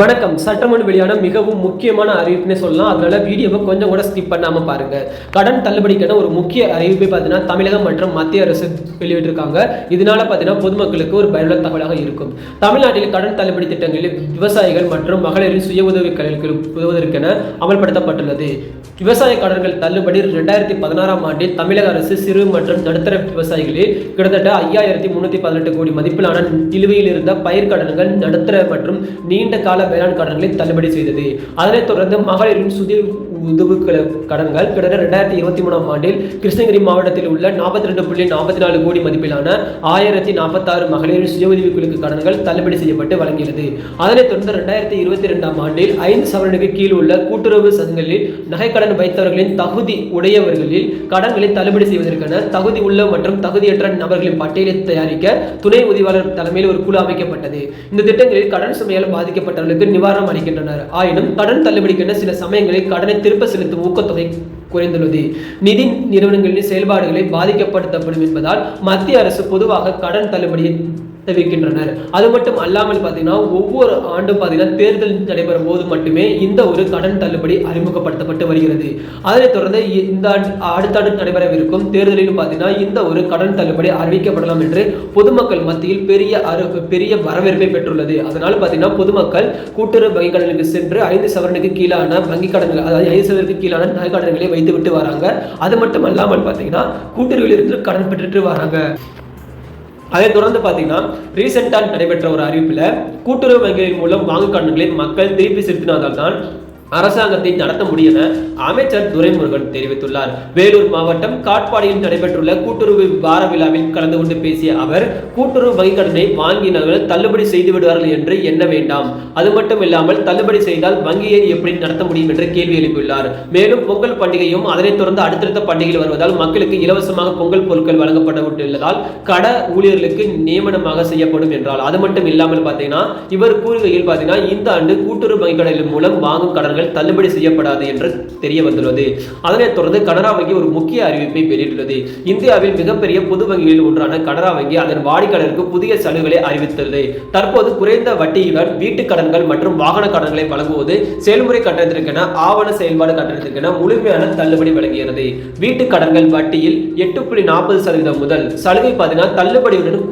வணக்கம். சட்டமன்ற வெளியான மிகவும் முக்கியமான அறிவிப்புனே சொல்லலாம். அதனால வீடியோவை கொஞ்சம் கூட ஸ்கிப் பண்ணாம பாருங்க. கடன் தள்ளுபடிக்கான ஒரு முக்கிய அறிவிப்பை பார்த்தீங்கன்னா தமிழகம் மற்றும் மத்திய அரசு வெளியிட்டிருக்காங்க. இதனால பார்த்தீங்கன்னா பொதுமக்களுக்கு ஒரு பயனுள்ள தகவலாக இருக்கும். தமிழ்நாட்டில் கடன் தள்ளுபடி திட்டங்களில் விவசாயிகள் மற்றும் மகளிரின் சுய உதவிகளுக்கு உதவுவதற்கென அமல்படுத்தப்பட்டுள்ளது. விவசாய கடன்கள் தள்ளுபடி 2016ஆம் ஆண்டில் தமிழக அரசு சிறு மற்றும் நடுத்தர விவசாயிகளில் கிட்டத்தட்ட 5318 கோடி மதிப்பிலான நிலுவையில் இருந்த பயிர் கடன்கள், நடுத்தர மற்றும் நீண்ட கால வேளாண் கடன்களை தள்ளுபடி செய்தது. அதனைத் தொடர்ந்து மகளிரின் சுய உதவி கடன்கள் கிட்டத்தட்ட 2023ஆம் ஆண்டில் கிருஷ்ணகிரி மாவட்டத்தில் உள்ள 42.44 கோடி மதிப்பிலான 1046 மகளிரின் சுய உதவிக்குழுக்கு கடன்கள் தள்ளுபடி செய்யப்பட்டு வழங்கியது. அதனைத் தொடர்ந்து 2022ஆம் ஆண்டில் 5 சவரனுக்கு கீழ் உள்ள கூட்டுறவு சங்கங்களில் நகைக்கடன் வைத்தவர்களின் தகுதி உடையவர்களில் கடன்களை தள்ளுபடி செய்வதற்கான தகுதி உள்ள மற்றும் தகுதியற்ற நபர்களின் பட்டியலை தயாரிக்க துணை உதவியாளர் தலைமையில் ஒரு குழு அமைக்கப்பட்டது. இந்த திட்டங்களில் கடன் சுமையால் பாதிக்கப்பட்டவர்களுக்கு நிவாரணம் அளிக்கின்றனர். ஆயினும் கடன் தள்ளுபடிக்கென சில சமயங்களில் கடனை திருப்ப செலுத்தும் ஊக்கத்தொகை குறைந்துள்ளது. நிதி நிறுவனங்களின் செயல்பாடுகளை பாதிக்கப்படுத்தப்படும் என்பதால் மத்திய அரசு பொதுவாக கடன் தள்ளுபடியை தெரிவிக்கின்றனர். அது மட்டும் அல்லாமல் பார்த்தீங்கன்னா ஒவ்வொரு ஆண்டும் பார்த்தீங்கன்னா தேர்தல் நடைபெறும் போது மட்டுமே இந்த ஒரு கடன் தள்ளுபடி அறிமுகப்படுத்தப்பட்டு வருகிறது. அதனைத் தொடர்ந்து இந்த அடுத்த ஆண்டு நடைபெறவிருக்கும் தேர்தலிலும் பார்த்தீங்கன்னா இந்த ஒரு கடன் தள்ளுபடி அறிவிக்கப்படலாம் என்று பொதுமக்கள் மத்தியில் பெரிய வரவேற்பை பெற்றுள்ளது. அதனால் பார்த்தீங்கன்னா பொதுமக்கள் கூட்டுறவு வங்கி கடனுக்கு சென்று 5 சவரனுக்கு கீழான வங்கி கடன்கள், அதாவது 5 சவரனுக்கு கீழான நகை கடன்களை வைத்து விட்டு வராங்க. அது மட்டும் அல்லாமல் பார்த்தீங்கன்னா கூட்டுறவில் இருந்து கடன் பெற்றுட்டு வராங்க. அதை தொடர்ந்து பார்த்தீங்கன்னா ரீசெண்டாக நடைபெற்ற ஒரு அறிவிப்பில் கூட்டுறவு வங்கிகளின் மூலம் வாங்கும் கடன்களை மக்கள் திருப்பி செலுத்தினால்தான் அரசாங்கத்தை நடத்த முடியும் என அமைச்சர் துரைமுருகன் தெரிவித்துள்ளார். வேலூர் மாவட்டம் காட்பாடியில் நடைபெற்றுள்ள கூட்டுறவு வார விழாவில் கலந்து கொண்டு பேசிய அவர், கூட்டுறவு வங்கி கடனை வாங்கினவர்கள் தள்ளுபடி செய்து விடுவார்கள் என்று எண்ண வேண்டாம். அது மட்டும் இல்லாமல் தள்ளுபடி செய்தால் வங்கியை எப்படி நடத்த முடியும் என்று கேள்வி எழுப்பியுள்ளார். மேலும் பொங்கல் பண்டிகையும் அதனைத் தொடர்ந்து அடுத்தடுத்த பண்டிகைகள் வருவதால் மக்களுக்கு இலவசமாக பொங்கல் பொருட்கள் வழங்கப்பட்டுள்ளதால் கட ஊழியர்களுக்கு நியமனமாக செய்யப்படும் என்றால், அது மட்டும் இல்லாமல் பார்த்தீங்கன்னா இவர் கூறுகையில் பார்த்தீங்கன்னா இந்த ஆண்டு கூட்டுறவு வங்கி கடனின் மூலம் வாங்கும் கடன்கள் தள்ளுபடி செய்யப்படாது என்று தெரிய வந்துள்ளது. அதனைத் தொடர்ந்து கனரா வங்கி ஒரு முக்கிய அறிவிப்பை வெளியிட்டுள்ளது. இந்தியாவில் மிகப்பெரிய பொது வங்கிகளில் ஒன்றான கனரா வங்கி அதன் வாடிக்கையாளருக்கு புதிய சலுகைகளை அறிவித்துள்ளது. தற்போது குறைந்த வட்டியுடன் வீட்டு கடன்கள் மற்றும் வாகன கடன்களை வழங்குவது, செயல்முறை கட்டணத்திற்கென ஆவண செயல்பாடு கட்டணத்திற்கென முழுமையான தள்ளுபடி வழங்குகிறது. வீட்டு கடன்கள் வட்டியில் 8.40% முதல் சலுகை பார்த்தீங்கன்னா தள்ளுபடியுடன்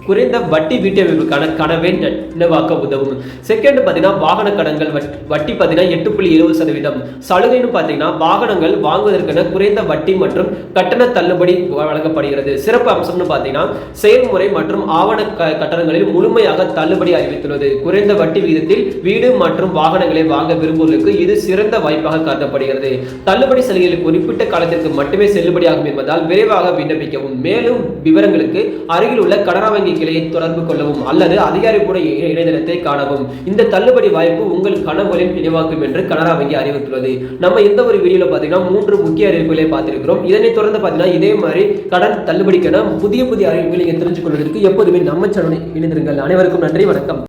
குறைந்த வட்டி வீட்டமைப்புக்கான கனவை நினைவாக்க உதவும். செகண்ட் பார்த்தீங்கன்னா வாகன கடன்கள் வட்டி பார்த்தீங்கன்னா 8.70%. சலுகைன்னு பார்த்தீங்கன்னா வாகனங்கள் வாங்குவதற்கான குறைந்த வட்டி மற்றும் கட்டண தள்ளுபடி வழங்கப்படுகிறது. சிறப்பு அம்சம்னு பார்த்தீங்கன்னா செயல்முறை மற்றும் ஆவண கட்டணங்களில் முழுமையாக தள்ளுபடி அறிவித்துள்ளது. குறைந்த வட்டி விகிதத்தில் வீடு மற்றும் வாகனங்களை வாங்க விரும்புவதற்கு இது சிறந்த வாய்ப்பாக கருதப்படுகிறது. தள்ளுபடி சலுகைகள் குறிப்பிட்ட காலத்திற்கு மட்டுமே செல்லுபடியாகும் என்பதால் விரைவாக விண்ணப்பிக்கவும். மேலும் விவரங்களுக்கு அருகில் உள்ள கனரா வங்கி கிளையை தொடர்பு கொள்ளவும் அல்லது அதிகாரிகளுடைய இணையதளத்தை காணவும். இந்த தள்ளுபடி வாய்ப்பு உங்கள் கனவுகளின் நினைவாக்கும் என்று கனரா வங்கி அறிவித்துள்ளது. நம்ம இந்த ஒரு வீடியோல பாத்தீங்கன்னா 3 முக்கிய அறிவிப்புகளை பார்த்திருக்கிறோம். இதனை தொடர்ந்து பாத்தீங்கன்னா இதே மாதிரி கடன் தள்ளுபடிக்கான புதிய அறிவிப்புகளை நீங்க தெரிஞ்சுக் கொள்வதற்கு எப்போதுமே நம்ம சேனலை இணைந்திருங்கள். அனைவருக்கும் நன்றி, வணக்கம்.